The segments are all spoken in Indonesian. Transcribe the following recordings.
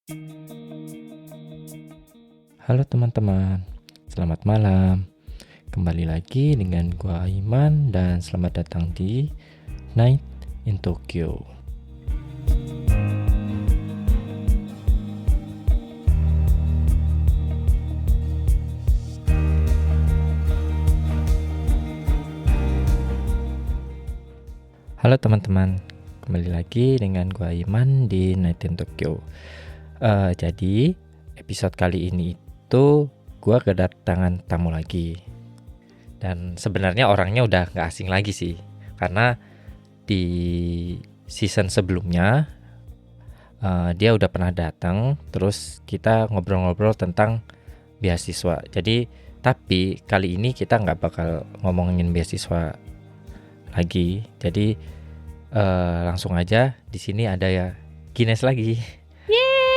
Halo teman-teman, selamat malam. Kembali lagi dengan gua Aiman dan selamat datang di Night in Tokyo. Halo teman-teman, kembali lagi dengan gua Aiman di Night in Tokyo. Jadi episode kali ini itu gua kedatangan tamu lagi. Dan sebenarnya orangnya udah gak asing lagi sih, karena di season sebelumnya dia udah pernah datang, terus kita ngobrol-ngobrol tentang beasiswa. Jadi tapi kali ini kita nggak bakal ngomongin beasiswa lagi. Jadi langsung aja di sini ada ya Gines lagi. Yeay.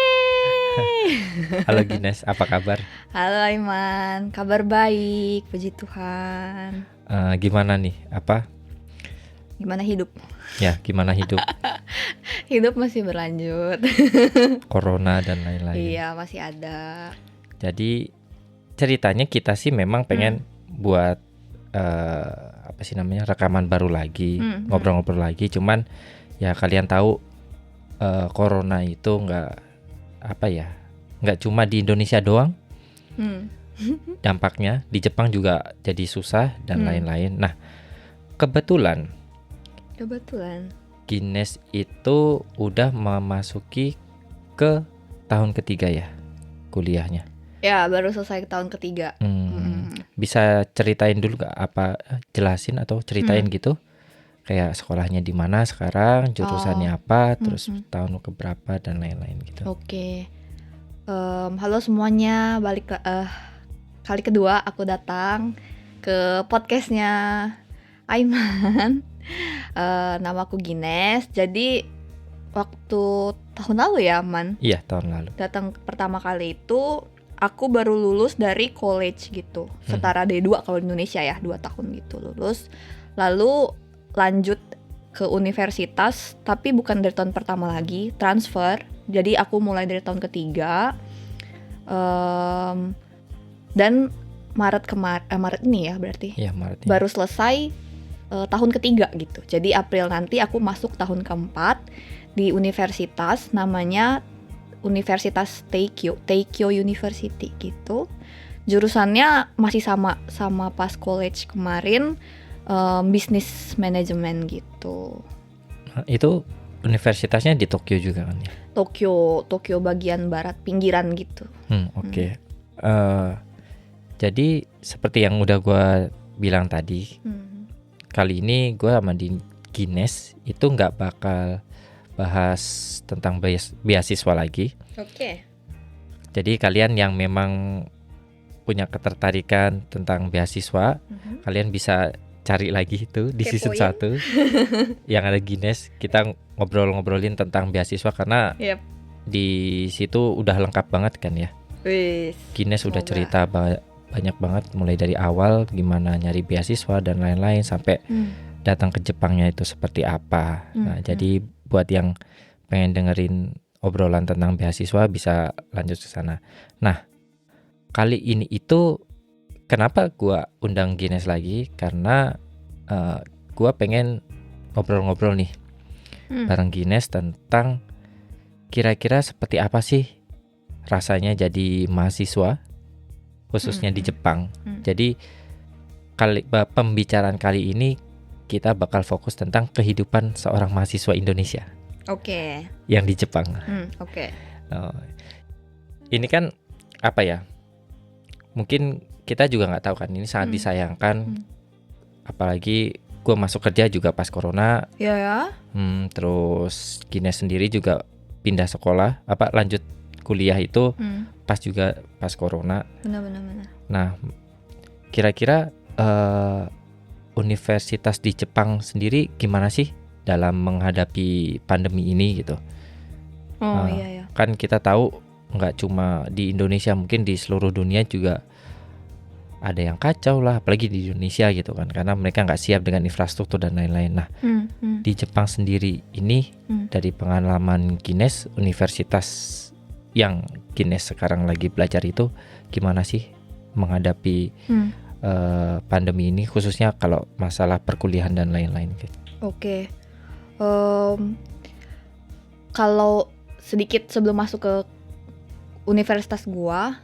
Halo Gines, apa kabar? Halo Aiman, kabar baik, puji Tuhan. Gimana nih? Gimana hidup? Ya, gimana hidup? Hidup masih berlanjut. Corona dan lain-lain. Iya, masih ada. Jadi ceritanya kita sih memang pengen buat rekaman baru lagi, ngobrol-ngobrol lagi. Cuman ya kalian tahu Corona itu nggak cuma di Indonesia doang. Dampaknya di Jepang juga jadi susah dan lain-lain. Nah, kebetulan Gines itu udah memasuki ke tahun ketiga ya kuliahnya. Ya, baru selesai tahun ketiga. Bisa ceritain dulu gak jelasin atau ceritain gitu kayak sekolahnya di mana sekarang, jurusannya apa, terus tahun keberapa dan lain-lain gitu. Oke. Halo semuanya, kali kedua aku datang ke podcastnya Aiman. Nama aku Gines. Jadi waktu tahun lalu ya, Man? Iya, tahun lalu. Datang pertama kali itu aku baru lulus dari college gitu, setara D2 kalau di Indonesia ya, 2 tahun gitu lulus. Lalu lanjut ke universitas, tapi bukan dari tahun pertama lagi, transfer. Jadi aku mulai dari tahun ketiga. Dan Maret ini ya berarti. Iya, Maret ini. Baru selesai tahun ketiga gitu. Jadi April nanti aku masuk tahun keempat di universitas namanya Universitas Teikyo University gitu. Jurusannya masih sama pas college kemarin, business management gitu. Itu universitasnya di Tokyo juga kan ya? Tokyo bagian barat pinggiran gitu. Oke. Jadi seperti yang udah gue bilang tadi, kali ini gue sama Gines itu nggak bakal bahas tentang beasiswa lagi. Oke. Jadi kalian yang memang punya ketertarikan tentang beasiswa, kalian bisa cari lagi itu di season 1 yang ada Gines. Kita ngobrolin tentang beasiswa karena di situ udah lengkap banget kan ya. Gines udah cerita banyak banget, mulai dari awal gimana nyari beasiswa dan lain-lain sampai datang ke Jepangnya itu seperti apa. Nah, jadi buat yang pengen dengerin obrolan tentang beasiswa bisa lanjut ke sana. Nah, kali ini itu kenapa gua undang Gines lagi? Karena gua pengen ngobrol-ngobrol nih bareng Gines tentang kira-kira seperti apa sih rasanya jadi mahasiswa khususnya di Jepang. Jadi pembicaraan kali ini kita bakal fokus tentang kehidupan seorang mahasiswa Indonesia. Oke. Yang di Jepang. Oke. Ini kan mungkin kita juga nggak tahu kan, ini sangat disayangkan. Apalagi gue masuk kerja juga pas Corona. Ya. Terus Gines sendiri juga pindah sekolah, lanjut kuliah itu pas Corona. Benar. Nah, kira-kira universitas di Jepang sendiri gimana sih dalam menghadapi pandemi ini gitu? Iya. Kan kita tahu nggak cuma di Indonesia, mungkin di seluruh dunia juga ada yang kacau lah, apalagi di Indonesia gitu kan, karena mereka nggak siap dengan infrastruktur dan lain-lain. Nah, di Jepang sendiri ini dari pengalaman Gines, universitas yang Gines sekarang lagi belajar itu gimana sih menghadapi pandemi ini, khususnya kalau masalah perkuliahan dan lain-lain gitu. Oke. Kalau sedikit sebelum masuk ke universitas gua,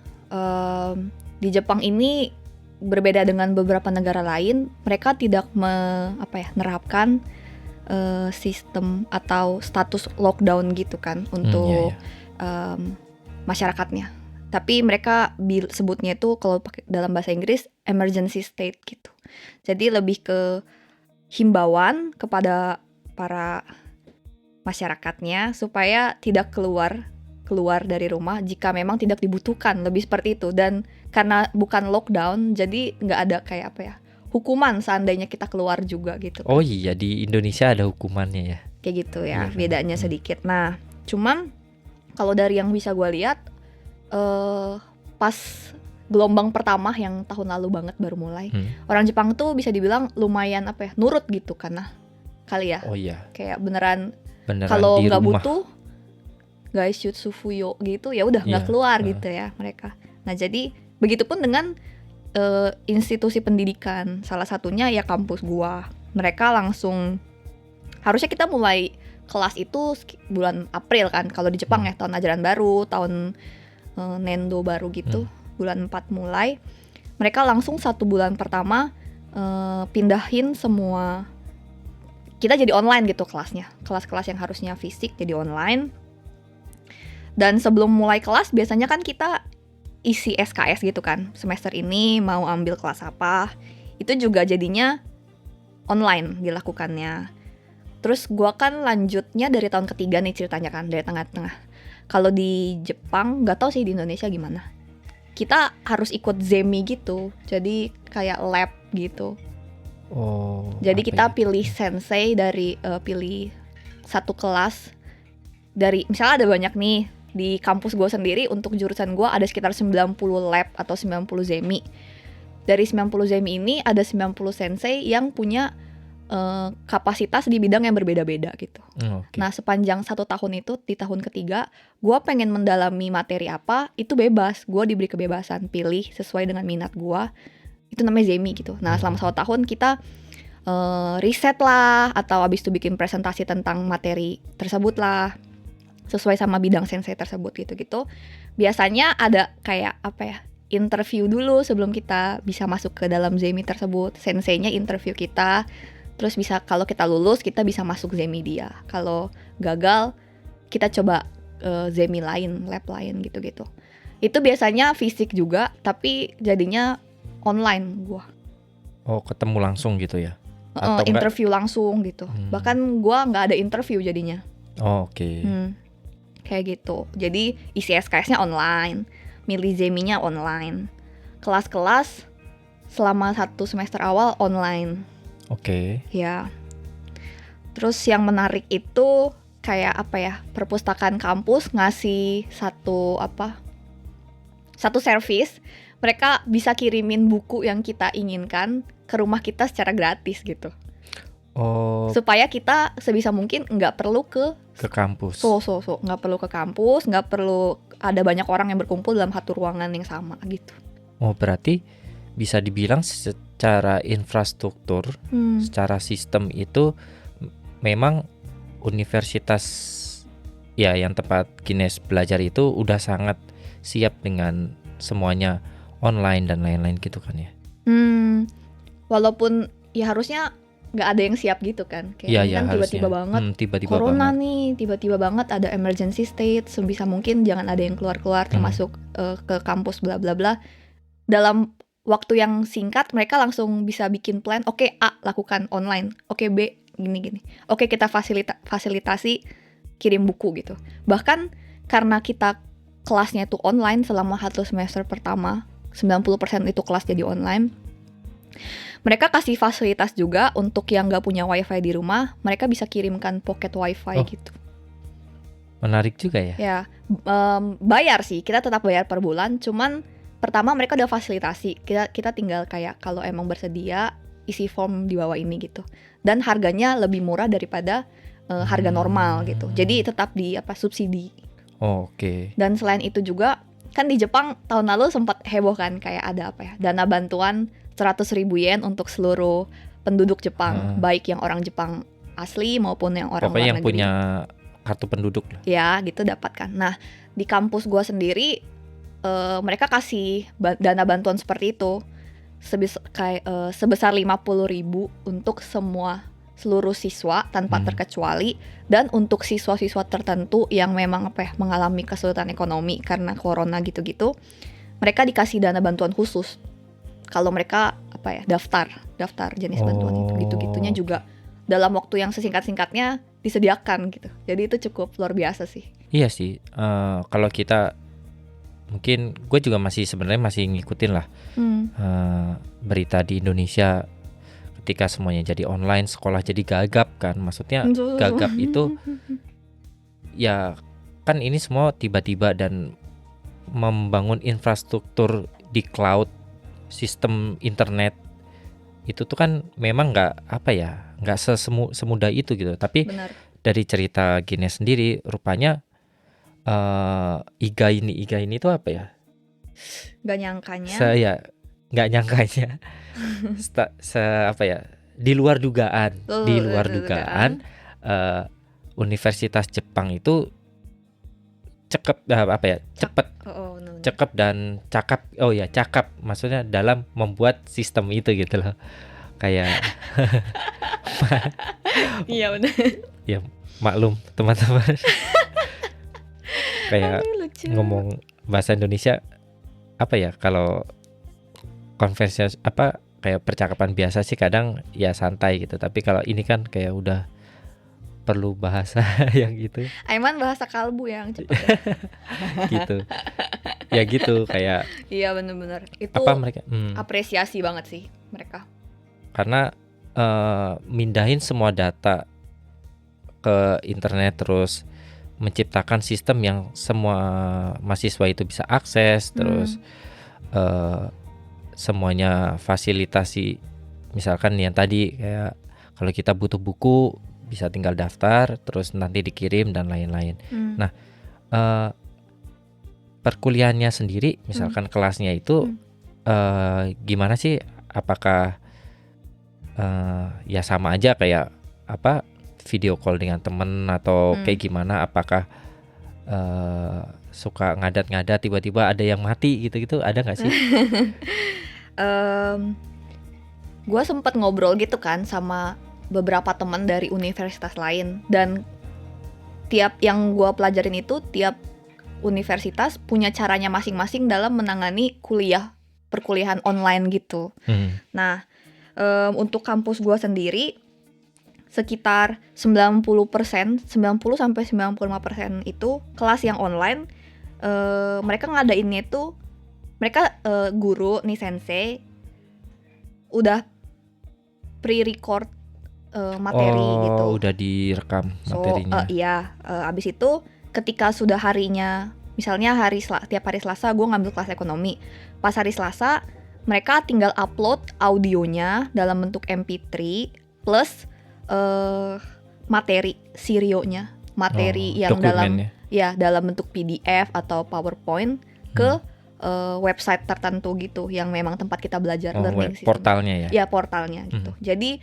di Jepang ini berbeda dengan beberapa negara lain. Mereka tidak menerapkan sistem atau status lockdown gitu kan untuk masyarakatnya. Tapi mereka sebutnya itu kalau pakai dalam bahasa Inggris emergency state gitu. Jadi lebih ke himbauan kepada para masyarakatnya supaya tidak keluar dari rumah jika memang tidak dibutuhkan, lebih seperti itu. Dan karena bukan lockdown, jadi nggak ada kayak hukuman seandainya kita keluar juga gitu. Oh iya, di Indonesia ada hukumannya ya. Kayak gitu ya, bedanya sedikit. Nah, cuman kalau dari yang bisa gue lihat, pas gelombang pertama yang tahun lalu banget baru mulai, orang Jepang tuh bisa dibilang lumayan nurut gitu karena kali ya. Oh iya. Kayak beneran kalau nggak butuh, guys shoot sufuyo gitu, ya udah nggak keluar gitu ya mereka. Nah jadi begitupun dengan institusi pendidikan, salah satunya ya kampus gua. Mereka langsung, harusnya kita mulai kelas itu bulan April kan, kalau di Jepang ya tahun ajaran baru, tahun Nendo baru gitu, bulan 4 mulai. Mereka langsung 1 bulan pertama pindahin semua, kita jadi online gitu kelasnya. Kelas-kelas yang harusnya fisik jadi online. Dan sebelum mulai kelas biasanya kan kita isi SKS gitu kan, semester ini mau ambil kelas apa. Itu juga jadinya online dilakukannya. Terus gua kan lanjutnya dari tahun ketiga nih ceritanya kan, dari tengah-tengah. Kalau di Jepang, nggak tahu sih di Indonesia gimana. Kita harus ikut zemi gitu, jadi kayak lab gitu. Oh. Jadi kita pilih sensei dari pilih satu kelas dari, misalnya ada banyak nih di kampus gue sendiri, untuk jurusan gue ada sekitar 90 lab atau 90 zemi. Dari 90 zemi ini ada 90 sensei yang punya kapasitas di bidang yang berbeda-beda gitu. Okay. Nah sepanjang 1 tahun itu, di tahun ketiga gue pengen mendalami materi apa, itu bebas, gue diberi kebebasan pilih sesuai dengan minat gue. Itu namanya zemi gitu. Nah selama 1 tahun kita riset lah, atau abis itu bikin presentasi tentang materi tersebut lah, sesuai sama bidang sensei tersebut gitu-gitu. Biasanya ada kayak interview dulu sebelum kita bisa masuk ke dalam zemi tersebut. Senseinya interview kita, terus bisa, kalau kita lulus kita bisa masuk zemi dia. Kalau gagal kita coba zemi lain, lab lain gitu-gitu. Itu biasanya fisik juga, tapi jadinya online gua. Oh, ketemu langsung gitu ya? Interview langsung gitu. Bahkan gua nggak ada interview jadinya. Oh, oke. Kayak gitu. Jadi isi SKS-nya online, milih zeminya online, kelas-kelas selama 1 semester awal online. Oke. Ya. Terus yang menarik itu kayak perpustakaan kampus ngasih satu service. Mereka bisa kirimin buku yang kita inginkan ke rumah kita secara gratis gitu. Oh. Supaya kita sebisa mungkin nggak perlu ke kampus. Nggak perlu ke kampus, nggak perlu ada banyak orang yang berkumpul dalam satu ruangan yang sama gitu. Oh, berarti bisa dibilang secara infrastruktur, secara sistem itu memang universitas ya yang tempat Gines belajar itu udah sangat siap dengan semuanya online dan lain-lain gitu kan ya. Walaupun ya harusnya nggak ada yang siap gitu kan, kayak kan tiba-tiba banget corona nih, tiba-tiba banget ada emergency state, sebisa mungkin jangan ada yang keluar-keluar termasuk ke kampus bla bla bla. Dalam waktu yang singkat mereka langsung bisa bikin plan, oke, A lakukan online, oke, B gini-gini, oke, kita fasilitasi kirim buku gitu. Bahkan karena kita kelasnya itu online selama 1 semester pertama, 90% itu kelas jadi online. Mereka kasih fasilitas juga untuk yang nggak punya wifi di rumah, mereka bisa kirimkan pocket wifi gitu. Menarik juga ya. Ya, bayar sih, kita tetap bayar per bulan. Cuman pertama mereka udah fasilitasi, kita tinggal kayak kalau emang bersedia isi form di bawah ini gitu. Dan harganya lebih murah daripada harga normal gitu. Jadi tetap di subsidi. Oh, oke. Dan selain itu juga kan di Jepang tahun lalu sempat heboh kan, kayak ada apa ya, dana bantuan 100.000 yen untuk seluruh penduduk Jepang, baik yang orang Jepang asli maupun yang orang Pokoknya luar yang negeri. punya kartu penduduk lah. Ya gitu dapat kan. Nah di kampus gua sendiri mereka kasih dana bantuan seperti itu sebesar 50.000 untuk seluruh siswa tanpa terkecuali, dan untuk siswa-siswa tertentu yang memang mengalami kesulitan ekonomi karena corona gitu-gitu, mereka dikasih dana bantuan khusus kalau mereka daftar jenis bantuan itu, gitu-gitunya juga dalam waktu yang sesingkat-singkatnya disediakan gitu. Jadi itu cukup luar biasa sih. Iya sih, kalau kita mungkin gue juga sebenarnya masih ngikutin lah berita di Indonesia ketika semuanya jadi online, sekolah jadi gagap kan. Maksudnya gagap itu ya kan ini semua tiba-tiba, dan membangun infrastruktur di cloud, sistem internet itu tuh kan memang nggak semudah itu gitu. Tapi Benar. Dari cerita Gines sendiri, rupanya Iga ini tuh apa ya? Gak nyangkanya. Nggak nyangkanya. Di luar dugaan. Universitas Jepang itu cakep dan cakap maksudnya dalam membuat sistem itu gitu loh. Kayak iya benar. Ya maklum teman-teman. Kayak ngomong bahasa Indonesia kalau konversi kayak percakapan biasa sih kadang ya santai gitu, tapi kalau ini kan kayak udah perlu bahasa yang gitu. Aiman bahasa kalbu yang cepat gitu. Ya gitu kayak. Iya benar-benar. Itu mereka apresiasi banget sih mereka. Karena mindahin semua data ke internet, terus menciptakan sistem yang semua mahasiswa itu bisa akses, terus semuanya fasilitasi. Misalkan yang tadi kayak kalau kita butuh buku bisa tinggal daftar, terus nanti dikirim dan lain-lain. Nah, perkuliahannya sendiri, misalkan kelasnya itu gimana sih? Apakah ya sama aja kayak video call dengan temen atau kayak gimana? Apakah suka ngadat-ngadat tiba-tiba ada yang mati gitu-gitu, ada nggak sih? Gue sempat ngobrol gitu kan sama beberapa teman dari universitas lain, dan tiap yang gue pelajarin itu tiap universitas punya caranya masing-masing dalam menangani perkuliahan online gitu. Nah, untuk kampus gue sendiri sekitar 90%, 90-95% itu kelas yang online. Mereka ngadainnya itu, mereka guru nih sensei udah pre-record materi gitu. Udah direkam materinya. Abis itu ketika sudah harinya, misalnya tiap hari Selasa gue ngambil kelas ekonomi. Pas hari Selasa mereka tinggal upload audionya dalam bentuk MP3 plus materi sirionya, yang dalam bentuk PDF atau PowerPoint ke website tertentu gitu yang memang tempat kita belajar learning system. Portalnya ya? Ya portalnya gitu. Jadi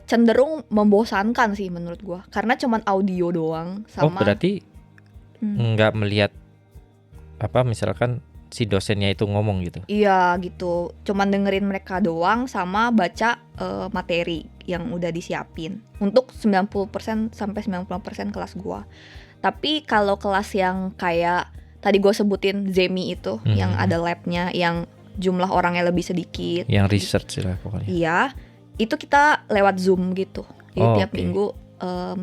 cenderung membosankan sih menurut gua, karena cuman audio doang sama. Berarti nggak melihat misalkan si dosennya itu ngomong gitu? Iya gitu, cuman dengerin mereka doang sama baca materi yang udah disiapin untuk 90% sampai 90% kelas gua. Tapi kalau kelas yang kayak tadi gue sebutin Zemi itu, yang ada labnya, yang jumlah orangnya lebih sedikit, yang research lah pokoknya. Iya, itu kita lewat Zoom gitu. Jadi tiap minggu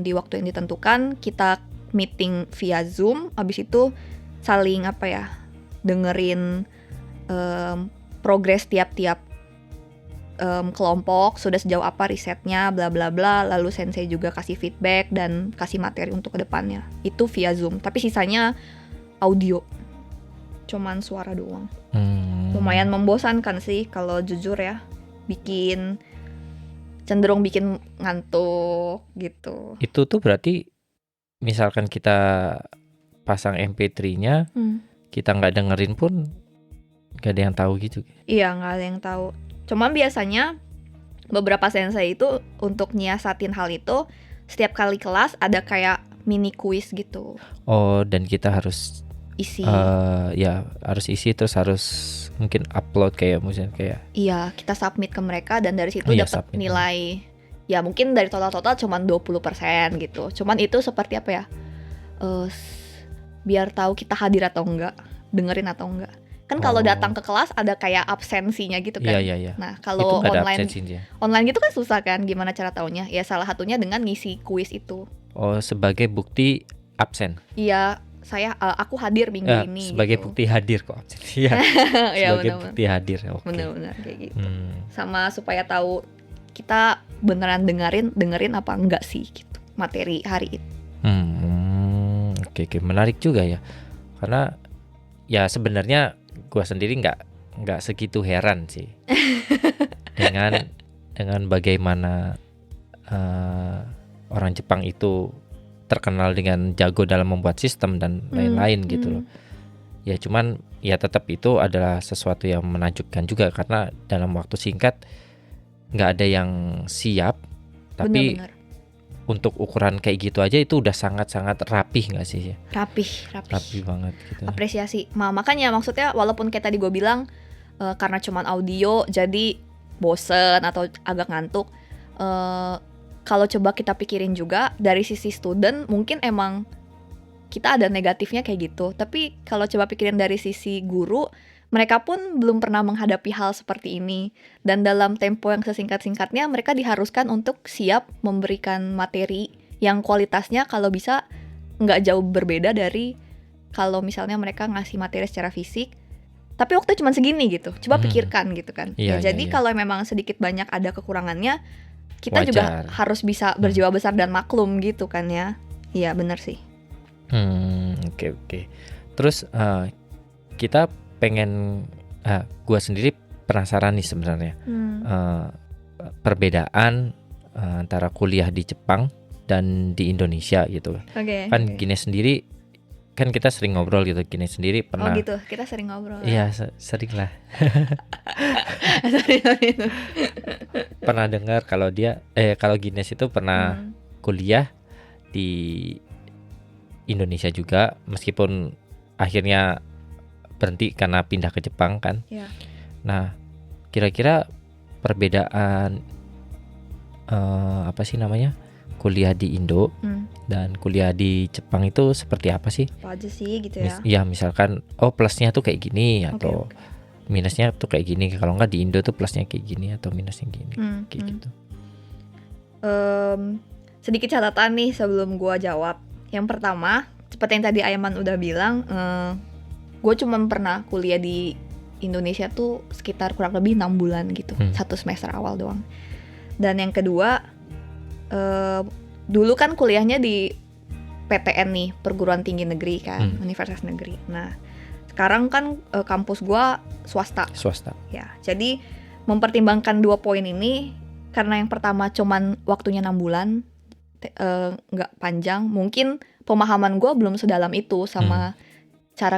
di waktu yang ditentukan kita meeting via Zoom. Abis itu saling dengerin progres tiap-tiap kelompok, sudah sejauh apa risetnya, bla bla bla. Lalu sensei juga kasih feedback dan kasih materi untuk kedepannya. Itu via Zoom. Tapi sisanya audio, cuman suara doang. Lumayan membosankan sih kalau jujur ya. Cenderung bikin ngantuk gitu. Itu tuh berarti misalkan kita pasang MP3-nya, kita nggak dengerin pun nggak ada yang tahu gitu. Iya, nggak ada yang tahu. Cuman biasanya beberapa sensei itu untuk nyiasatin hal itu, setiap kali kelas ada kayak mini quiz gitu. Oh, dan kita harus isi. Ya harus isi, terus harus mungkin upload kayak misalnya kayak. Iya, kita submit ke mereka dan dari situ Iya, dapat submit. nilai. Ya mungkin dari total cuman 20% gitu. Cuman itu seperti apa ya? Biar tahu kita hadir atau enggak, dengerin atau enggak. Kan kalau datang ke kelas ada kayak absensinya gitu kan. Iya. Nah, Itu kalau nggak ada online absensinya. online gitu kan susah kan, gimana cara taunya? Ya salah satunya dengan ngisi kuis itu. Oh, sebagai bukti absen. Iya, aku hadir minggu ini sebagai gitu. bukti hadir kok absen. Iya. Ya, Sebagai benar-benar. bukti hadir. Oke. Benar-benar kayak gitu. Sama supaya tahu kita beneran dengerin apa enggak sih gitu materi hari itu. Oke, menarik juga ya. Karena ya sebenarnya gua sendiri nggak segitu heran sih dengan bagaimana orang Jepang itu terkenal dengan jago dalam membuat sistem dan lain-lain gitu loh. Ya cuman ya tetap itu adalah sesuatu yang menakjubkan juga karena dalam waktu singkat nggak ada yang siap, tapi Bener-bener. untuk ukuran kayak gitu aja itu udah sangat-sangat rapih nggak sih? Rapih banget gitu. Apresiasi. Makanya maksudnya walaupun kayak tadi gue bilang karena cuman audio jadi bosen atau agak ngantuk, kalau coba kita pikirin juga dari sisi student mungkin emang kita ada negatifnya kayak gitu. Tapi kalau coba pikirin dari sisi guru, mereka pun belum pernah menghadapi hal seperti ini. Dan dalam tempo yang sesingkat-singkatnya mereka diharuskan untuk siap memberikan materi yang kualitasnya kalau bisa nggak jauh berbeda dari kalau misalnya mereka ngasih materi secara fisik. Tapi waktu cuma segini gitu. Coba pikirkan gitu kan. Jadi kalau memang sedikit banyak ada kekurangannya, kita wajar. juga harus bisa berjiwa besar dan maklum gitu kan ya. Iya benar sih. Oke. Terus kita pengen, gua sendiri penasaran nih sebenarnya perbedaan antara kuliah di Jepang dan di Indonesia gitu. Kan Gine sendiri, kan kita sering ngobrol gitu. Gine sendiri pernah. Oh gitu, kita sering ngobrol. Iya, sering lah. Pernah dengar kalau Gines itu pernah kuliah di Indonesia juga, meskipun akhirnya berhenti karena pindah ke Jepang kan. Yeah. Nah, kira-kira perbedaan apa sih namanya kuliah di Indo dan kuliah di Jepang itu seperti apa sih? Apa aja sih gitu ya? Ya misalkan plusnya tuh kayak gini atau minusnya tuh kayak gini. Kalau nggak di Indo tuh plusnya kayak gini atau minusnya gini kayak gitu. Sedikit catatan nih sebelum gua jawab. Yang pertama, seperti yang tadi Aiman udah bilang, gue cuma pernah kuliah di Indonesia tuh sekitar kurang lebih 6 bulan gitu, 1 semester awal doang. Dan yang kedua, dulu kan kuliahnya di PTN nih, perguruan tinggi negeri kan, universitas negeri. Nah, sekarang kan kampus gue swasta. Ya, jadi mempertimbangkan 2 poin ini, karena yang pertama cuman waktunya 6 bulan, nggak panjang, mungkin pemahaman gue belum sedalam itu sama cara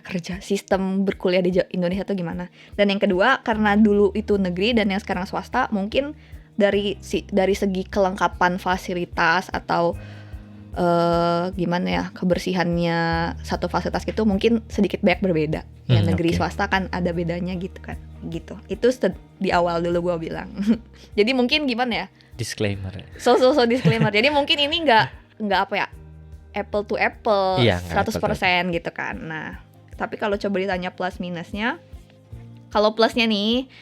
kerja sistem berkuliah di Indonesia tuh gimana. Dan yang kedua, karena dulu itu negeri dan yang sekarang swasta, mungkin dari segi kelengkapan fasilitas atau gimana ya, kebersihannya satu fasilitas gitu mungkin sedikit banyak berbeda. Yang negeri swasta kan ada bedanya gitu kan. Gitu. Itu di awal dulu gue bilang. Jadi mungkin gimana ya? Disclaimer. So disclaimer. Jadi mungkin ini nggak apa ya, apple to apple, 100% gitu kan. Nah, tapi kalau coba ditanya plus minusnya, kalau plusnya nih,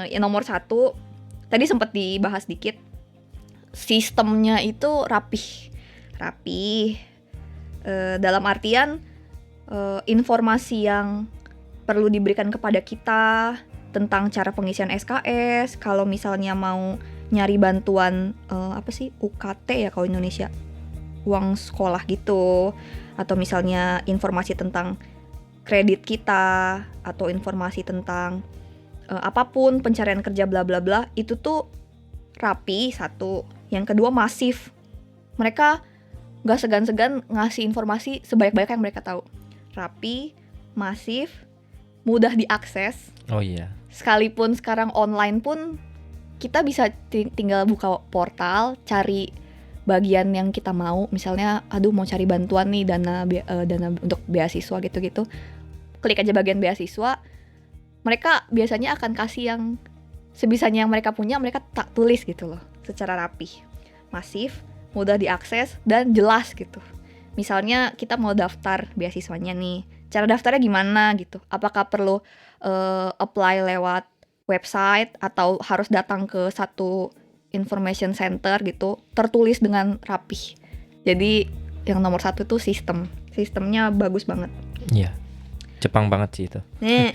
yang nomor 1 tadi sempat dibahas dikit, sistemnya itu rapih. Dalam artian informasi yang perlu diberikan kepada kita tentang cara pengisian SKS, kalau misalnya mau nyari bantuan UKT ya kalau Indonesia, uang sekolah gitu, atau misalnya informasi tentang kredit kita atau informasi tentang apapun pencarian kerja bla bla bla, itu tuh rapi. 1. Yang kedua masif. Mereka nggak segan-segan ngasih informasi sebanyak-banyak yang mereka tahu. Rapi, masif, mudah diakses. Oh iya. Sekalipun sekarang online pun kita bisa tinggal buka portal, cari bagian yang kita mau. Misalnya, aduh mau cari bantuan nih dana untuk beasiswa gitu-gitu. Klik aja bagian beasiswa. Mereka biasanya akan kasih yang sebisanya yang mereka punya, mereka tak tulis gitu loh, secara rapih, masif, mudah diakses dan jelas gitu. Misalnya kita mau daftar beasiswanya nih, cara daftarnya gimana gitu? Apakah perlu apply lewat website atau harus datang ke satu information center gitu, tertulis dengan rapih. Jadi yang nomor satu tuh sistemnya bagus banget. Iya, Jepang banget sih itu. Nih,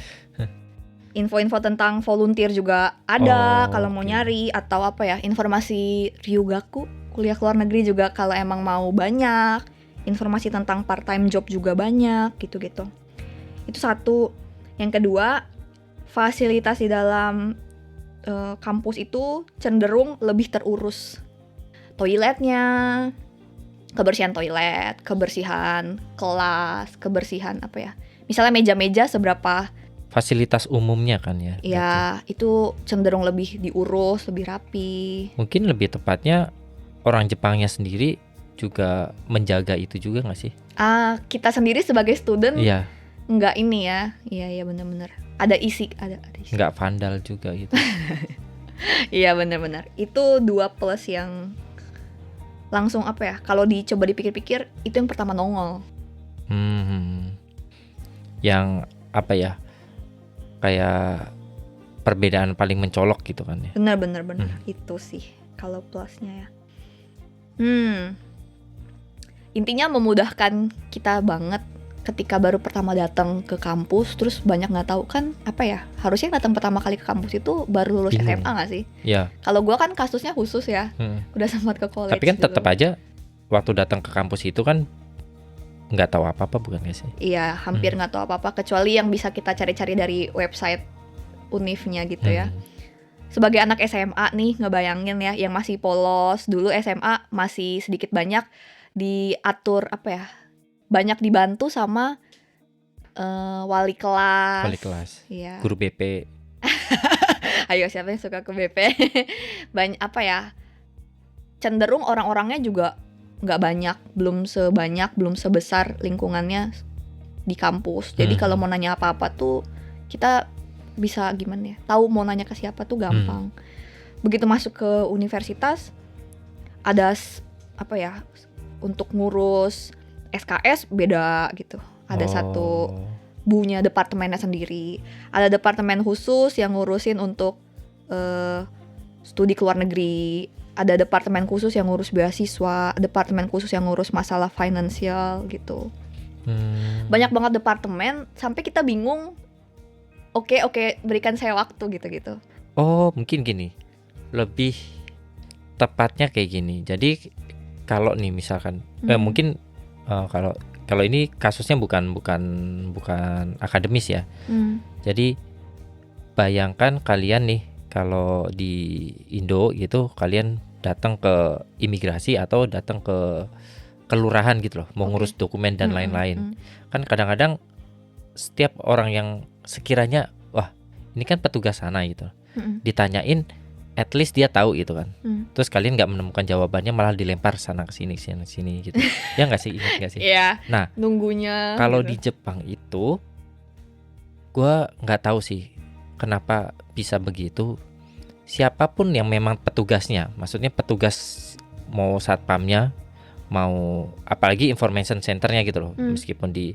info-info tentang volunteer juga ada kalau mau oke. nyari, atau apa ya, informasi Ryugaku, kuliah ke luar negeri juga kalau emang mau banyak, informasi tentang part-time job juga banyak gitu-gitu. Itu satu. Yang kedua, fasilitas di dalam kampus itu cenderung lebih terurus. Toiletnya, kebersihan toilet, kebersihan kelas, kebersihan apa ya, misalnya meja-meja seberapa, Fasilitas umumnya kan ya. ya itu cenderung lebih diurus, lebih rapi. Mungkin lebih tepatnya orang Jepangnya sendiri juga menjaga itu juga nggak sih? Kita sendiri sebagai student Iya, nggak ini ya, iya benar-benar ada isi. nggak vandal juga gitu. Iya benar-benar, itu 2 plus yang langsung apa ya, kalau dicoba dipikir-pikir itu yang pertama nongol. Yang apa ya, kayak perbedaan paling mencolok gitu kan ya. Benar, itu sih kalau plusnya ya. Intinya memudahkan kita banget ketika baru pertama datang ke kampus, terus banyak nggak tahu kan apa ya, harusnya datang pertama kali ke kampus itu baru lulus Bingung. SMA nggak sih? Ya. Kalau gua kan kasusnya khusus ya, udah sempat ke college. Tapi kan tetap aja waktu datang ke kampus itu kan nggak tahu apa-apa, bukan nggak sih? Iya, hampir nggak tahu apa-apa kecuali yang bisa kita cari-cari dari website univnya gitu ya. Sebagai anak SMA nih, ngebayangin ya, yang masih polos, dulu SMA masih sedikit banyak diatur apa ya, banyak dibantu sama wali kelas. Wali kelas, Iya. guru BP. Ayo siapa yang suka ke BP? Banyak apa ya, cenderung orang-orangnya juga nggak banyak, belum sebesar lingkungannya di kampus. Jadi kalau mau nanya apa-apa tuh kita bisa gimana ya, tahu mau nanya ke siapa tuh gampang. Begitu masuk ke universitas, ada apa ya, untuk ngurus SKS beda gitu. Ada satu punya departemennya sendiri. Ada departemen khusus yang ngurusin untuk studi ke luar negeri. Ada departemen khusus yang ngurus beasiswa. Departemen khusus yang ngurus masalah finansial gitu. Banyak banget departemen sampai kita bingung. Oke, berikan saya waktu gitu. Oh, mungkin gini. Lebih tepatnya kayak gini. Jadi kalau nih misalkan mungkin kalau ini kasusnya bukan akademis ya. Jadi bayangkan kalian nih, kalau di Indo gitu, kalian datang ke imigrasi atau datang ke kelurahan gitu loh, mau ngurus dokumen dan lain-lain. Kan kadang-kadang setiap orang yang sekiranya wah ini kan petugas sana gitu, ditanyain at least dia tahu gitu kan. Terus kalian nggak menemukan jawabannya, malah dilempar sana ke sini gitu. Ya nggak sih, ingat nggak sih? Iya. Nah, nunggunya. Kalau gitu. di Jepang itu, gue nggak tahu sih kenapa bisa begitu. Siapapun yang memang petugasnya, maksudnya petugas mau satpamnya, mau apalagi information centernya gitu loh, meskipun di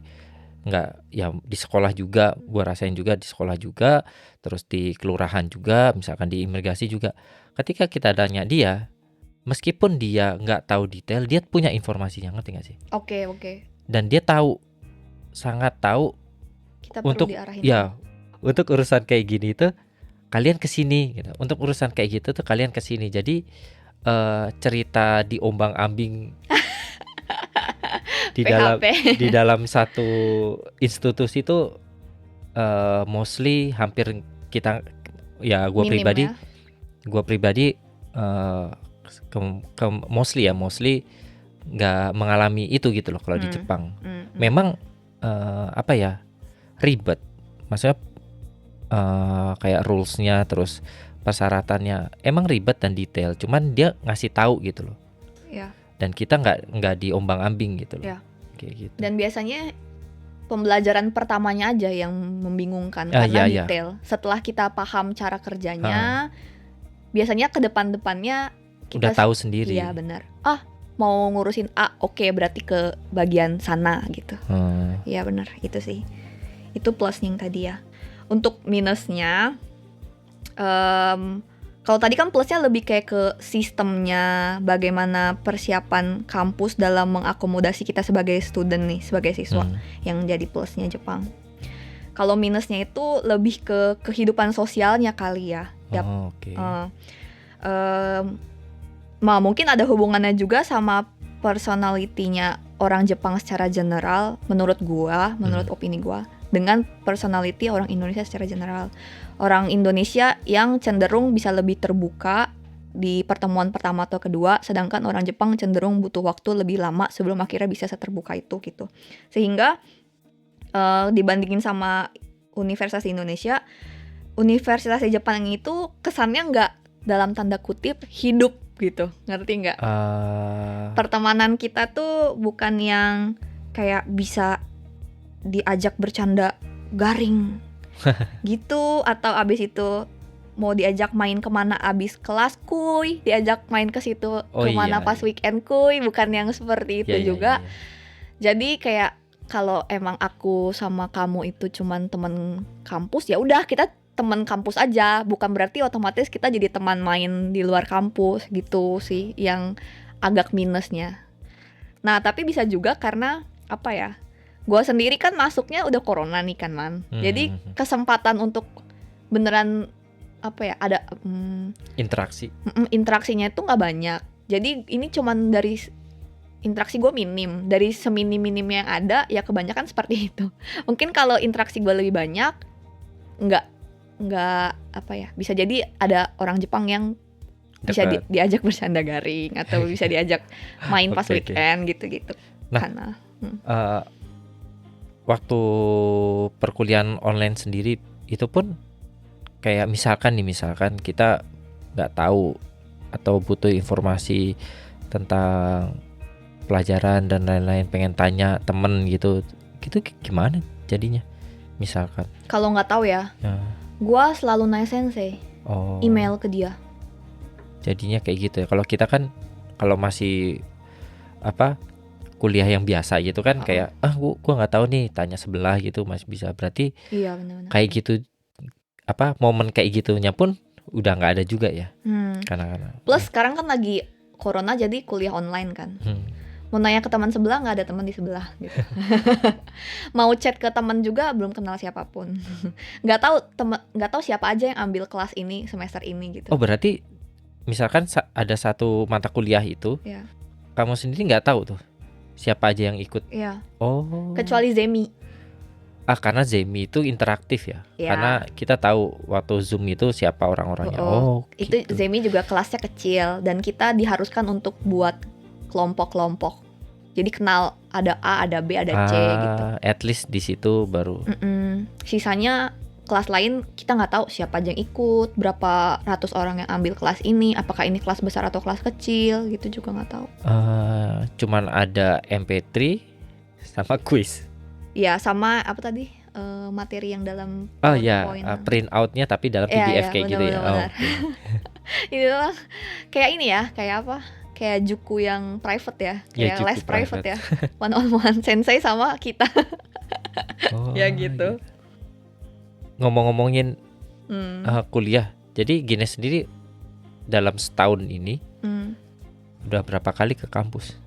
sekolah juga, gue rasain juga di sekolah juga, terus di kelurahan juga, misalkan di imigrasi juga. Ketika kita tanya dia, meskipun dia nggak tahu detail, dia punya informasinya, ngerti nggak sih? Oke. Dan dia sangat tahu kita perlu untuk diarahin. Ya, untuk urusan kayak gini tuh kalian kesini gitu. Untuk urusan kayak gitu tuh kalian kesini. Jadi cerita diombang-ambing di dalam satu institusi itu mostly hampir kita ya, gue pribadi mostly nggak mengalami itu gitu loh kalau di Jepang. Hmm. Memang apa ya, ribet. Maksudnya kayak rulesnya terus persyaratannya emang ribet dan detail. Cuman dia ngasih tahu gitu loh. Ya. Dan kita nggak diombang-ambing gitu loh. Ya. Kayak gitu. Dan biasanya pembelajaran pertamanya aja yang membingungkan iya, karena detail. Setelah kita paham cara kerjanya, biasanya ke depan-depannya kita udah tahu sendiri. Iya benar. Mau ngurusin A, oke, berarti ke bagian sana gitu. Iya benar, itu sih. Itu plusnya yang tadi ya. Untuk minusnya, kalau tadi kan plusnya lebih kayak ke sistemnya, bagaimana persiapan kampus dalam mengakomodasi kita sebagai student nih, sebagai siswa, yang jadi plusnya Jepang. Kalau minusnya itu lebih ke kehidupan sosialnya kali ya. Oke. Mungkin ada hubungannya juga sama personality-nya orang Jepang secara general, menurut opini gua, dengan personality orang Indonesia secara general. Orang Indonesia yang cenderung bisa lebih terbuka di pertemuan pertama atau kedua, sedangkan orang Jepang cenderung butuh waktu lebih lama sebelum akhirnya bisa seterbuka itu gitu. Sehingga dibandingin sama Universitas Indonesia, Universitas di Jepang itu kesannya nggak, dalam tanda kutip, hidup gitu, ngerti nggak? Pertemanan kita tuh bukan yang kayak bisa diajak bercanda garing gitu, atau abis itu mau diajak main kemana abis kelas kuy, diajak main ke situ kemana pas weekend kuy, bukan yang seperti itu juga. Jadi kayak kalau emang aku sama kamu itu cuman teman kampus, ya udah kita teman kampus aja, bukan berarti otomatis kita jadi teman main di luar kampus gitu sih yang agak minusnya. Nah tapi bisa juga karena apa ya, gue sendiri kan masuknya udah corona nih kan man, jadi kesempatan untuk beneran apa ya, ada interaksinya itu nggak banyak. Jadi ini cuman dari interaksi gue minim, dari seminim-minimnya yang ada ya kebanyakan seperti itu. Mungkin kalau interaksi gue lebih banyak, nggak apa ya, bisa jadi ada orang Jepang yang bisa diajak bercanda garing atau bisa diajak main pas weekend gitu-gitu. Nah, karena waktu perkuliahan online sendiri itu pun kayak misalkan kita nggak tahu atau butuh informasi tentang pelajaran dan lain-lain, pengen tanya temen gitu gimana jadinya misalkan? Kalau nggak tahu ya, gua selalu nanya sensei, email ke dia. Jadinya kayak gitu ya. Kalau kita kan kalau masih kuliah yang biasa gitu kan, kayak gua nggak tahu nih, tanya sebelah gitu masih bisa. Berarti iya benar-benar. Kayak gitu momen kayak gitunya pun udah nggak ada juga ya. Karena plus sekarang kan lagi corona, jadi kuliah online kan. Mau nanya ke teman sebelah, nggak ada teman di sebelah gitu. Mau chat ke teman juga belum kenal siapapun. nggak tahu siapa aja yang ambil kelas ini semester ini gitu. Berarti misalkan ada satu mata kuliah itu, kamu sendiri nggak tahu tuh siapa aja yang ikut? Iya. Kecuali Zemi. Karena Zemi itu interaktif ya. Karena kita tahu waktu Zoom itu siapa orang-orangnya. Itu gitu. Zemi juga kelasnya kecil dan kita diharuskan untuk buat kelompok-kelompok. Jadi kenal ada A, ada B, ada C gitu. At least di situ baru. Sisanya kelas lain kita nggak tahu siapa aja yang ikut, berapa ratus orang yang ambil kelas ini, apakah ini kelas besar atau kelas kecil gitu juga nggak tahu. Cuman ada MP3 sama quiz. Ya sama apa tadi materi yang dalam print outnya tapi dalam PDF kayak gitu ya. Itu kayak ini ya, kayak apa? Kayak juku yang private ya, kayak les private ya, one on one sensei sama kita. Ya gitu. Ngomong-ngomongin kuliah, jadi Gines sendiri dalam setahun ini udah berapa kali ke kampus?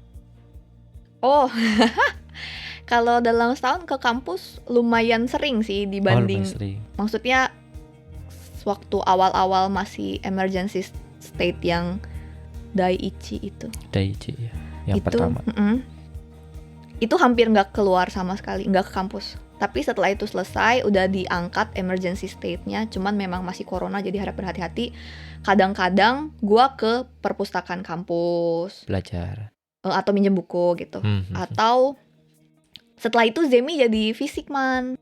Kalau dalam setahun ke kampus lumayan sering sih dibanding. Maksudnya waktu awal-awal masih emergency state yang Daiichi itu. Daiichi ya, yang pertama. Itu hampir nggak keluar sama sekali, nggak ke kampus. Tapi setelah itu selesai, udah diangkat emergency state-nya. Cuman memang masih corona, jadi harap berhati-hati. Kadang-kadang gua ke perpustakaan kampus. Belajar. atau minjem buku gitu. Atau setelah itu Zemi jadi fisikman.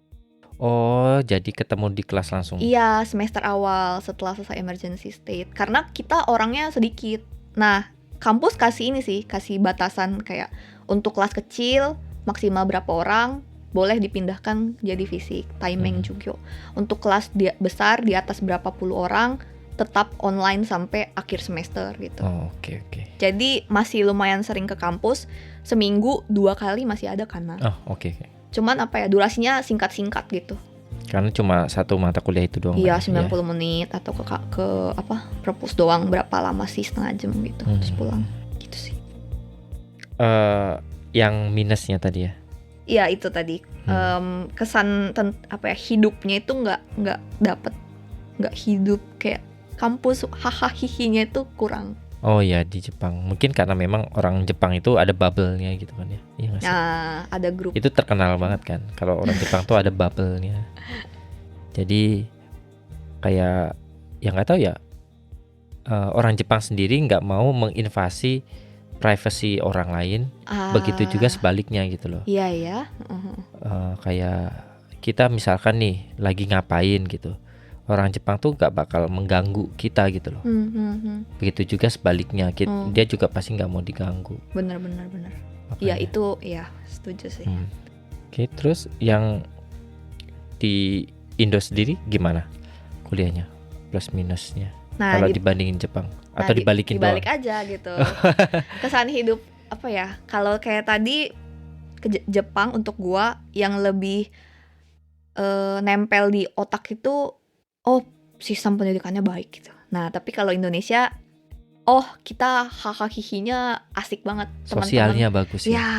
Oh, jadi ketemu di kelas langsung. Iya, semester awal setelah selesai emergency state. Karena kita orangnya sedikit. Nah, kampus kasih ini sih, kasih batasan kayak untuk kelas kecil maksimal berapa orang boleh dipindahkan jadi fisik, timing juga. Untuk kelas besar di atas berapa puluh orang tetap online sampai akhir semester gitu. Oh, oke. Jadi masih lumayan sering ke kampus, seminggu 2 kali masih ada karena. Oh, oke. Cuman apa ya, durasinya singkat-singkat gitu. Karena cuma satu mata kuliah itu doang. Iya, 90 menit atau ke perpus doang berapa lama sih, setengah jam gitu, terus pulang. Gitu sih. Yang minusnya tadi ya? Iya, itu tadi. Kesan hidupnya itu nggak dapet, nggak hidup kayak kampus, hahaha hihinya itu kurang. Oh ya, di Jepang. Mungkin karena memang orang Jepang itu ada bubble-nya gitu kan ya. Iya nggak sih? Nah, ada grup. Itu terkenal banget kan. Kalau orang Jepang tuh ada bubble-nya. Jadi kayak yang nggak tahu ya. Orang Jepang sendiri nggak mau menginvasi privasi orang lain. Begitu juga sebaliknya gitu loh. Iya ya. Kayak kita misalkan nih lagi ngapain gitu. Orang Jepang tuh gak bakal mengganggu kita gitu loh. Begitu juga sebaliknya, dia juga pasti gak mau diganggu. Benar. Iya, itu ya setuju sih. Oke, terus yang di Indo sendiri gimana kuliahnya, plus minusnya? Kalau dibandingin Jepang atau dibalikin dibalik aja gitu. Kesan hidup apa ya? Kalau kayak tadi ke Jepang untuk gua yang lebih nempel di otak itu, sistem pendidikannya baik gitu. Nah, tapi kalau Indonesia, kita hahaha asik banget. Sosialnya bagus ya. Ya,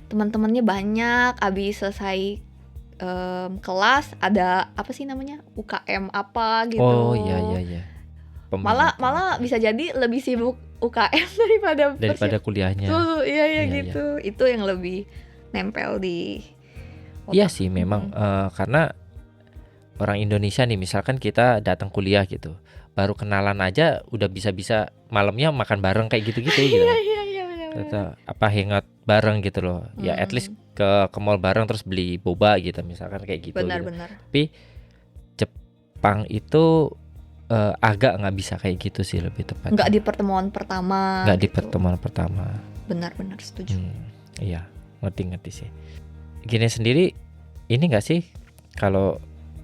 teman-temannya banyak. Abis selesai kelas ada apa sih namanya, UKM apa gitu. Oh iya. Malah bisa jadi lebih sibuk UKM daripada kuliahnya. Iya gitu. Itu yang lebih nempel di otak. Iya sih memang karena orang Indonesia nih, misalkan kita datang kuliah gitu, baru kenalan aja udah bisa malamnya makan bareng kayak gitu-gitu gitu. Iya benar. Hangout bareng gitu loh. Ya at least ke mall bareng terus beli boba gitu misalkan kayak gitu. Benar. Tapi Jepang itu agak nggak bisa kayak gitu sih, lebih tepat. Nggak di pertemuan pertama. Nggak gitu. Di pertemuan pertama. Benar setuju. Iya, ngerti sih. Gini sendiri, ini nggak sih kalau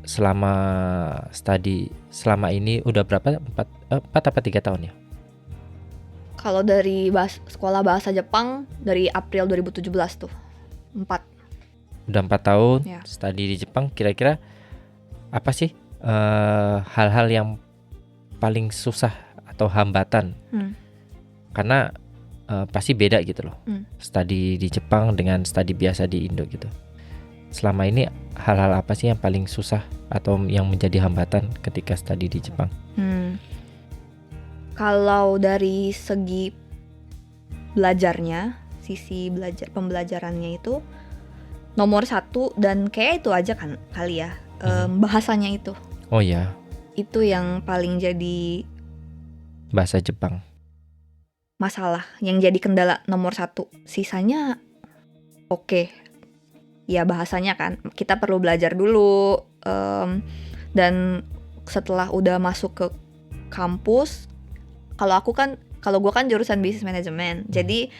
selama ini udah berapa? 4 apa 3 tahun ya? Kalau dari sekolah bahasa Jepang dari April 2017 tuh 4. Udah 4 tahun ya. Studi di Jepang. Kira-kira apa sih hal-hal yang paling susah atau hambatan? Karena pasti beda gitu loh. Studi di Jepang dengan studi biasa di Indo gitu. Selama ini hal-hal apa sih yang paling susah atau yang menjadi hambatan ketika studi di Jepang? Kalau dari segi belajarnya, sisi pembelajarannya itu nomor 1 dan kayak itu aja kan kali ya, bahasanya itu. Oh ya. Itu yang paling jadi bahasa Jepang. Masalah yang jadi kendala nomor 1. Sisanya oke. Ya bahasanya kan kita perlu belajar dulu, dan setelah udah masuk ke kampus, kalau gue kan jurusan bisnis manajemen, jadi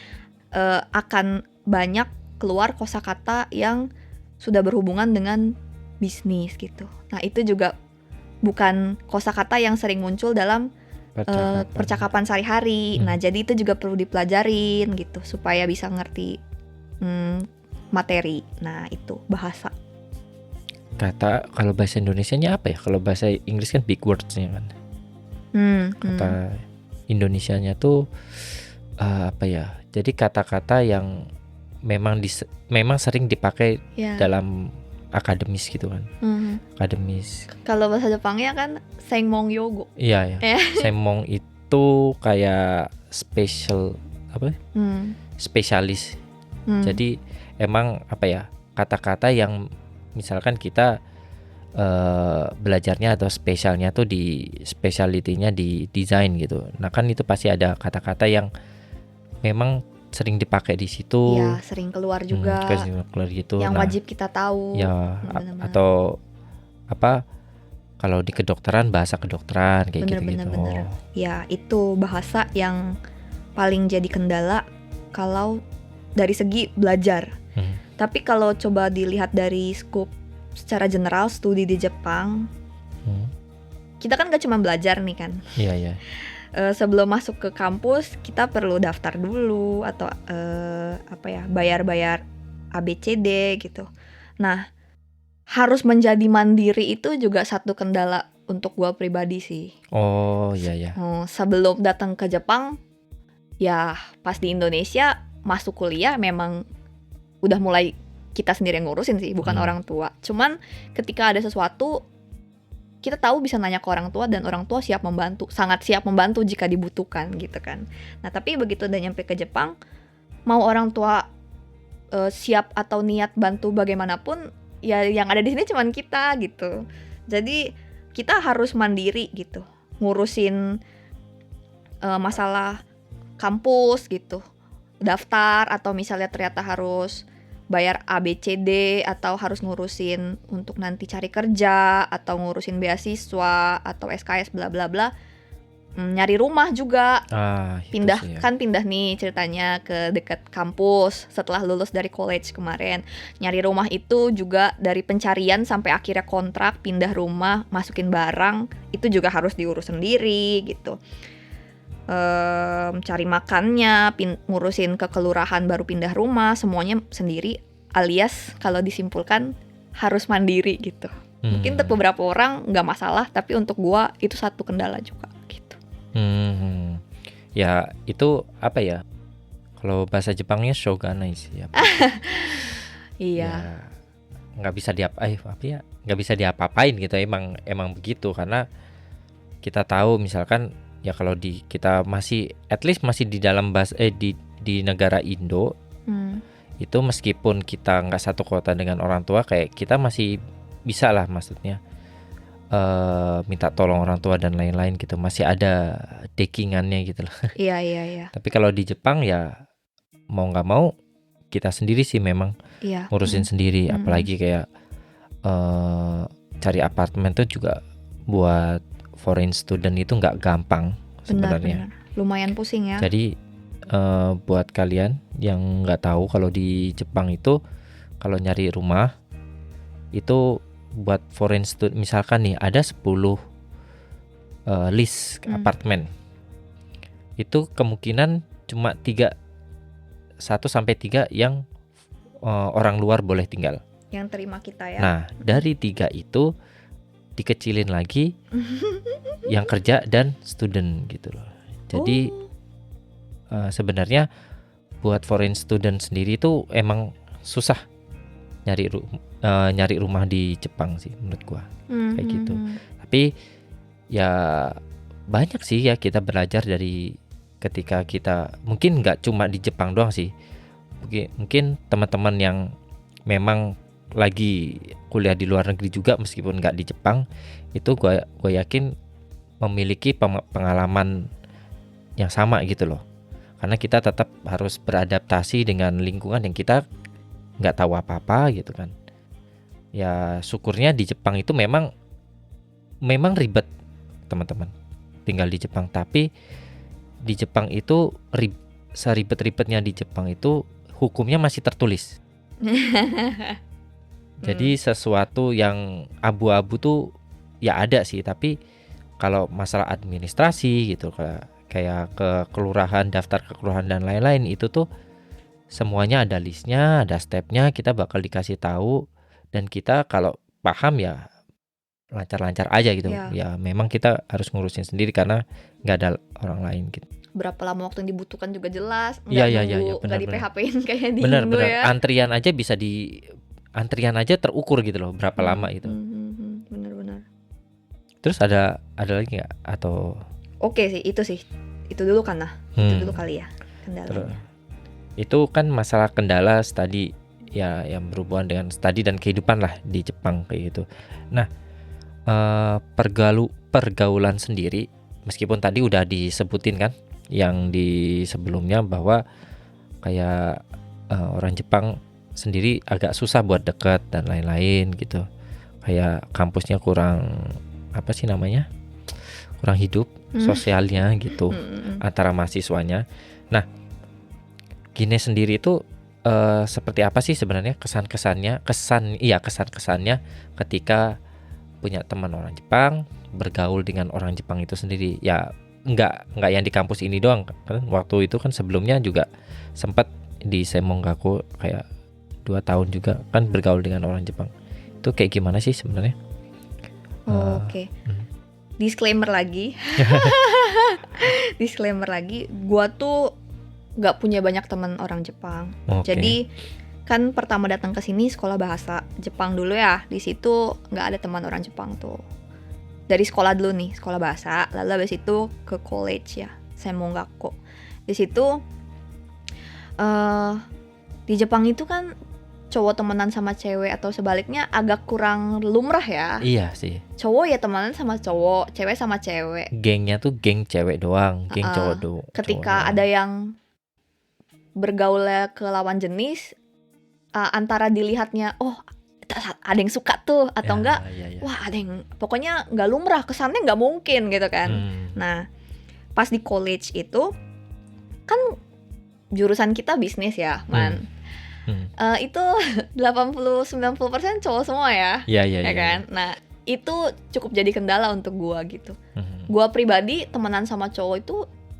akan banyak keluar kosakata yang sudah berhubungan dengan bisnis gitu. Nah itu juga bukan kosakata yang sering muncul dalam percakapan sehari-hari. Nah jadi itu juga perlu dipelajarin gitu supaya bisa ngerti materi. Nah itu bahasa. Kata kalau bahasa Indonesianya apa ya? Kalau bahasa Inggris kan big words-nya kan. Kata Indonesianya tuh apa ya? Jadi kata-kata yang memang sering dipakai dalam akademis gitu kan. Akademis. Kalau bahasa Jepangnya kan senmong yogo. Iya. Senmong itu kayak special apa? Spesialis. Jadi emang apa ya, kata-kata yang misalkan kita belajarnya atau spesialnya tuh di speciality-nya di desain gitu. Nah kan itu pasti ada kata-kata yang memang sering dipakai di situ. Iya, sering keluar juga. Keluar gitu. Yang Nah, wajib kita tahu. ya Benar-benar. atau apa kalau di kedokteran bahasa kedokteran kayak gitu-gitu. Bener. Ya, itu bahasa yang paling jadi kendala kalau dari segi belajar. Tapi kalau coba dilihat dari scope secara general studi di Jepang, kita kan gak cuma belajar nih kan. Iya. Sebelum masuk ke kampus kita perlu daftar dulu atau bayar ABCD gitu. Nah, harus menjadi mandiri itu juga satu kendala untuk gua pribadi sih. Oh iya. Sebelum datang ke Jepang, ya pas di Indonesia masuk kuliah memang udah mulai kita sendiri yang ngurusin sih, bukan orang tua. Cuman ketika ada sesuatu, kita tahu bisa nanya ke orang tua dan orang tua siap membantu, sangat siap membantu jika dibutuhkan gitu kan. Nah tapi begitu udah nyampe ke Jepang, mau orang tua siap atau niat bantu bagaimanapun, ya yang ada di sini cuman kita gitu. Jadi kita harus mandiri gitu, ngurusin masalah kampus gitu, daftar atau misalnya ternyata harus bayar ABCD atau harus ngurusin untuk nanti cari kerja atau ngurusin beasiswa atau SKS bla bla bla, nyari rumah juga. Pindah sih, ya. Kan pindah nih ceritanya ke dekat kampus setelah lulus dari college kemarin. Nyari rumah itu juga dari pencarian sampai akhirnya kontrak, pindah rumah, masukin barang, itu juga harus diurus sendiri gitu. Cari makannya, ngurusin ke kelurahan baru pindah rumah, semuanya sendiri, alias kalau disimpulkan harus mandiri gitu. Mungkin untuk beberapa orang nggak masalah, tapi untuk gua itu satu kendala juga gitu. Ya itu apa ya? Kalau bahasa Jepangnya shoganai sih ya. Iya. Ya, nggak bisa diapa-apain gitu. Emang begitu, karena kita tahu misalkan ya kalau kita masih at least masih di dalam di negara Indo, itu meskipun kita nggak satu kota dengan orang tua, kayak kita masih bisa lah, maksudnya minta tolong orang tua dan lain-lain gitu, masih ada dekingannya gitu loh. Iya. Tapi kalau di Jepang ya mau nggak mau kita sendiri sih memang ngurusin sendiri, apalagi kayak cari apartemen tuh juga buat foreign student itu nggak gampang sebenarnya. Benar. Lumayan pusing ya. Jadi buat kalian yang nggak tahu, kalau di Jepang itu kalau nyari rumah itu buat foreign student, misalkan nih ada 10 list apartemen, itu kemungkinan cuma 1 sampai 3 yang orang luar boleh tinggal. Yang terima kita ya. Nah dari 3 itu dikecilin lagi yang kerja dan student gitu loh. Jadi sebenarnya buat foreign student sendiri itu emang susah nyari rumah di Jepang sih menurut gua, kayak gitu. Tapi ya banyak sih ya kita belajar dari ketika kita, mungkin nggak cuma di Jepang doang sih, mungkin teman-teman yang memang lagi kuliah di luar negeri juga meskipun nggak di Jepang, itu gue yakin memiliki pengalaman yang sama gitu loh, karena kita tetap harus beradaptasi dengan lingkungan yang kita nggak tahu apa-apa gitu kan. Ya syukurnya di Jepang itu memang ribet teman-teman tinggal di Jepang, tapi di Jepang itu seribet-ribetnya di Jepang itu hukumnya masih tertulis. Jadi sesuatu yang abu-abu tuh ya ada sih, tapi kalau masalah administrasi gitu, kayak ke kelurahan, daftar ke kelurahan dan lain-lain, itu tuh semuanya ada listnya, ada stepnya, kita bakal dikasih tahu, dan kita kalau paham ya lancar-lancar aja gitu. Ya memang kita harus ngurusin sendiri karena nggak ada orang lain gitu. Berapa lama waktu yang dibutuhkan juga jelas, nggak di PHP-in kayak di bener, Indo ya. Antrian aja terukur gitu loh, berapa lama gitu. Benar. Terus ada lagi nggak atau? Oke sih, itu dulu kan lah, itu dulu kali ya kendalanya. Itu kan masalah kendala studi ya, yang berhubungan dengan studi dan kehidupan lah di Jepang kayak gitu. Nah pergaulan sendiri, meskipun tadi udah disebutin kan yang di sebelumnya bahwa kayak orang Jepang sendiri agak susah buat deket dan lain-lain gitu. Kayak kampusnya kurang apa sih namanya? Kurang hidup sosialnya gitu antara mahasiswanya. Nah, Gines sendiri itu seperti apa sih sebenarnya kesan-kesannya ketika punya teman orang Jepang, bergaul dengan orang Jepang itu sendiri. Ya enggak yang di kampus ini doang kan, waktu itu kan sebelumnya juga sempat di Semongaku kayak 2 tahun juga kan bergaul dengan orang Jepang. Itu kayak gimana sih sebenarnya? Oke. Disclaimer lagi. Disclaimer lagi, gua tuh nggak punya banyak teman orang Jepang. Jadi kan pertama datang ke sini sekolah bahasa Jepang dulu ya. Di situ nggak ada teman orang Jepang tuh. Dari sekolah dulu nih, sekolah bahasa, lalu habis itu ke college ya, Semongaku. Di situ di Jepang itu kan cowok temenan sama cewek atau sebaliknya agak kurang lumrah ya. Iya sih. Cowok ya temenan sama cowok, cewek sama cewek. Gengnya tuh geng cewek doang, geng cowok doang. Ketika ada yang bergaul ke lawan jenis, antara dilihatnya ada yang suka tuh atau enggak, wah ada yang pokoknya nggak lumrah, kesannya nggak mungkin gitu kan. Nah pas di college itu kan jurusan kita bisnis ya, Man. Itu 80-90% cowok semua ya. Iya kan. Nah itu cukup jadi kendala untuk gua gitu. Gua pribadi temenan sama cowok itu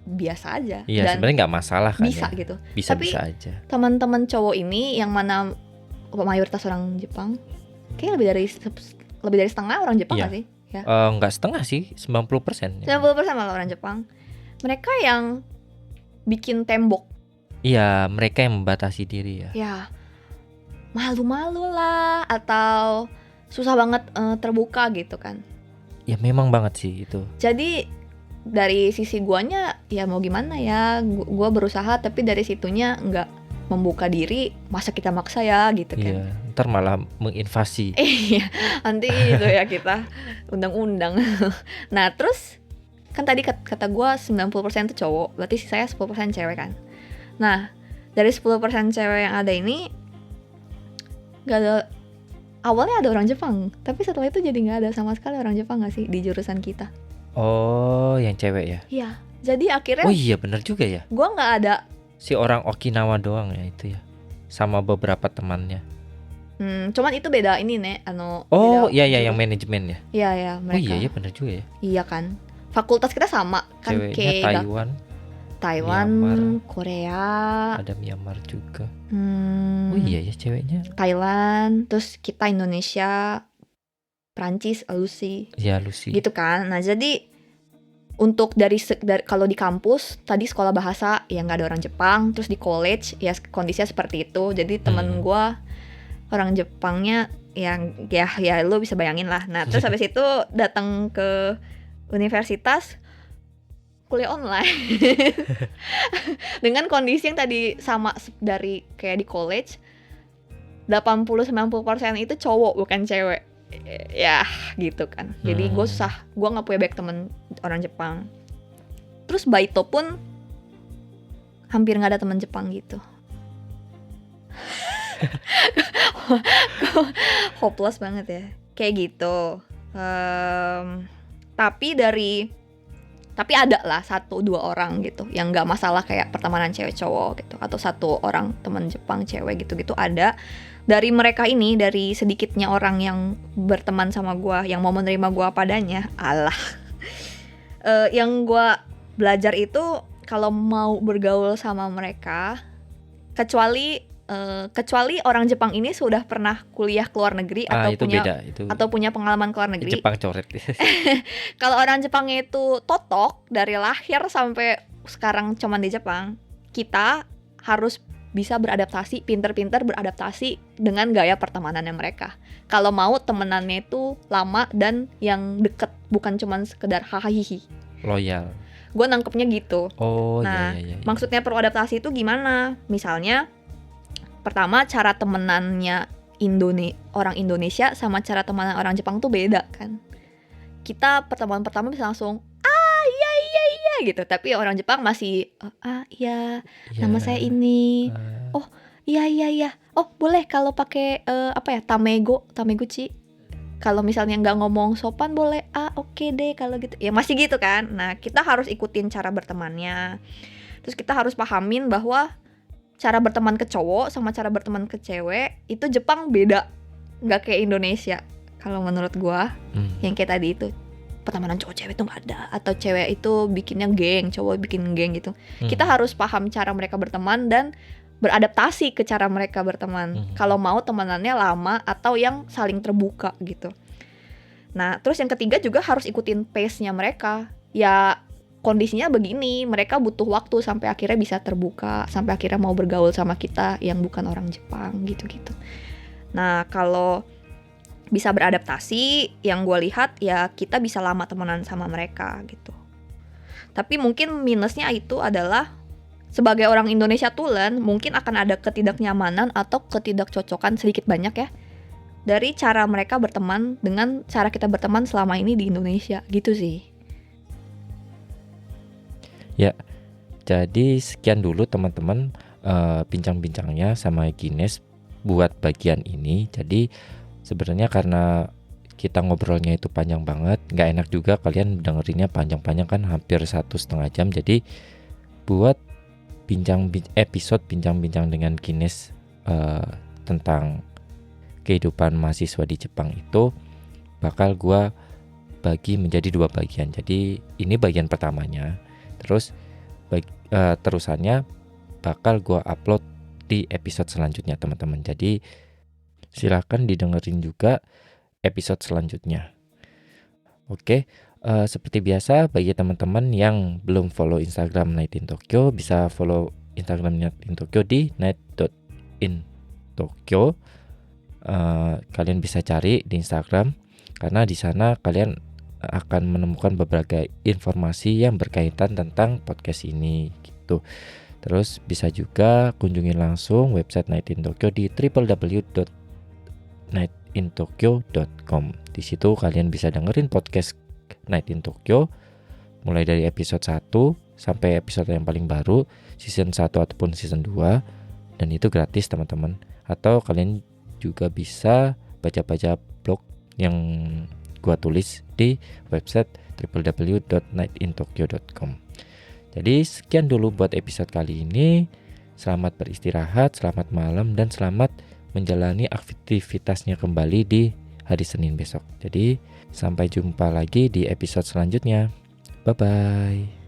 biasa aja. Iya, sebenarnya nggak masalah kan. Bisa ya? gitu. Bisa Tapi aja. Teman-teman cowok ini yang mana mayoritas orang Jepang, kayak lebih dari setengah orang Jepang nggak sih? Ya. Nggak setengah sih, 90%. 90% malah orang Jepang. Mereka yang bikin tembok. Iya, mereka yang membatasi diri ya. Ya, malu-malu lah atau susah banget terbuka gitu kan. Ya memang banget sih itu. Jadi dari sisi guanya ya mau gimana ya, gua berusaha tapi dari situnya nggak membuka diri, masa kita maksa ya gitu kan. Iya, ntar malah menginvasi. Iya, nanti itu ya kita undang-undang. Nah terus kan tadi kata gua 90% tuh cowok, berarti saya 10% cewek kan. Nah dari 10% cewek yang ada ini gak ada, awalnya ada orang Jepang, tapi setelah itu jadi gak ada sama sekali orang Jepang gak sih di jurusan kita. Oh, yang cewek ya? Iya, jadi akhirnya oh iya benar juga ya, gua gak ada. Si orang Okinawa doang ya itu ya, sama beberapa temannya. Cuman itu beda ini Oh iya yang manajemen ya. Iya mereka. Oh iya benar juga ya. Iya kan, fakultas kita sama kan. Ceweknya Taiwan, Myanmar, Korea, ada Myanmar juga. Oh iya ya ceweknya. Thailand, terus kita Indonesia, Prancis, Lucy. Ya Lucy. Gitu kan. Nah jadi untuk dari kalau di kampus tadi sekolah bahasa ya nggak ada orang Jepang, terus di college ya kondisinya seperti itu. Jadi temen gue orang Jepangnya yang ya lo bisa bayangin lah. Nah terus habis itu datang ke universitas, kuliah online dengan kondisi yang tadi sama dari kayak di college, 80-90% itu cowok bukan cewek ya gitu kan. Jadi gue nggak punya banyak temen orang Jepang. Terus Baito pun hampir nggak ada teman Jepang gitu. Hopeless banget ya kayak gitu. Tapi ada lah 1-2 orang gitu yang nggak masalah kayak pertemanan cewek cowok gitu, atau 1 orang teman Jepang cewek gitu ada. Dari mereka ini, dari sedikitnya orang yang berteman sama gue, yang mau menerima gue padanya, yang gue belajar itu kalau mau bergaul sama mereka, kecuali orang Jepang ini sudah pernah kuliah ke luar negeri atau punya pengalaman ke luar negeri. Jepang coret. Kalau orang Jepangnya itu totok dari lahir sampai sekarang cuman di Jepang, kita harus bisa beradaptasi, pinter-pinter beradaptasi dengan gaya pertemanannya mereka. Kalau mau temenannya itu lama dan yang deket, bukan cuman sekedar hahaha. Loyal. Gue nangkepnya gitu. Oh nah, iya. Maksudnya perlu adaptasi itu gimana? Misalnya pertama cara temenannya orang Indonesia sama cara temenan orang Jepang tuh beda kan. Kita pertemuan pertama bisa langsung iya gitu. Tapi orang Jepang masih iya, Ya, nama saya ini. eh, Oh, iya. Oh, boleh kalau pakai tameguchi. Kalau misalnya nggak ngomong sopan boleh, oke deh kalau gitu. Ya masih gitu kan. Nah, kita harus ikutin cara bertemannya. Terus kita harus pahamin bahwa cara berteman ke cowok sama cara berteman ke cewek itu Jepang beda. Nggak kayak Indonesia. Kalau menurut gua, yang kayak tadi itu pertemanan cowok cewek itu nggak ada. Atau cewek itu bikinnya geng, cowok bikin geng gitu. Kita harus paham cara mereka berteman dan beradaptasi ke cara mereka berteman. Kalau mau temanannya lama atau yang saling terbuka gitu. Nah, terus yang ketiga juga harus ikutin pace-nya mereka. Ya kondisinya begini, mereka butuh waktu sampai akhirnya bisa terbuka, sampai akhirnya mau bergaul sama kita yang bukan orang Jepang gitu-gitu. Nah, kalau bisa beradaptasi, yang gue lihat ya kita bisa lama temenan sama mereka gitu. Tapi mungkin minusnya itu adalah sebagai orang Indonesia tulen, mungkin akan ada ketidaknyamanan atau ketidakcocokan sedikit banyak ya dari cara mereka berteman dengan cara kita berteman selama ini di Indonesia gitu sih. Ya, jadi sekian dulu teman-teman bincang-bincangnya sama Gines buat bagian ini. Jadi sebenarnya karena kita ngobrolnya itu panjang banget, nggak enak juga kalian dengerinnya panjang-panjang kan, hampir 1,5 jam. Jadi buat episode bincang-bincang dengan Gines tentang kehidupan mahasiswa di Jepang itu bakal gue bagi menjadi 2 bagian. Jadi ini bagian pertamanya. Terus terusannya bakal gue upload di episode selanjutnya teman-teman. Jadi silakan didengerin juga episode selanjutnya. Oke. Seperti biasa, bagi teman-teman yang belum follow Instagram Night in Tokyo, bisa follow Instagram Night in Tokyo di night.in-tokyo. Kalian bisa cari di Instagram karena di sana kalian akan menemukan beberapa informasi yang berkaitan tentang podcast ini gitu. Terus bisa juga kunjungi langsung website Night in Tokyo di www.nightintokyo.com. Di situ kalian bisa dengerin podcast Night in Tokyo mulai dari episode 1 sampai episode yang paling baru, season 1 ataupun season 2, dan itu gratis teman-teman. Atau kalian juga bisa baca-baca blog yang gua tulis di website www.nightintokyo.com. Jadi sekian dulu buat episode kali ini. Selamat beristirahat, selamat malam, dan selamat menjalani aktivitasnya kembali di hari Senin besok. Jadi sampai jumpa lagi di episode selanjutnya. Bye-bye.